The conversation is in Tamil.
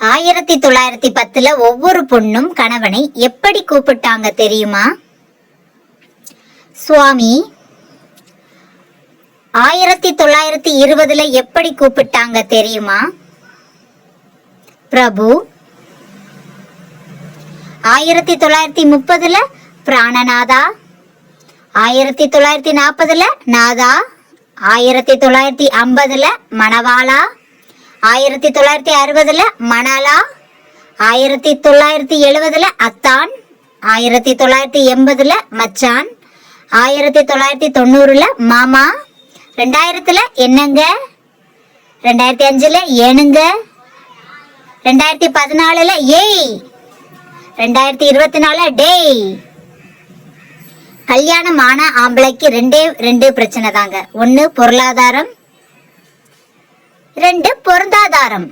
1910 ஒவ்வொரு பொண்ணும் கணவனை எப்படி கூப்பிட்டாங்க தெரியுமா? சுவாமி. 1920 எப்படி கூப்பிட்டாங்க தெரியுமா? பிரபு. 1930 பிராணநாதா. 1940 நாதா. 1950 மணவாளா. 1960 மணாலா. 1970 அத்தான். 1980 மச்சான். 1990 மாமா. 2000 என்னங்க. 2005 ஏனுங்க. 2014 ஏய். 2024 டேய். கல்யாணம் ஆன ஆம்பளைக்கு ரெண்டே பிரச்சனை தாங்க. 1 பொருளாதாரம், 2 பொருந்தாதாரம்.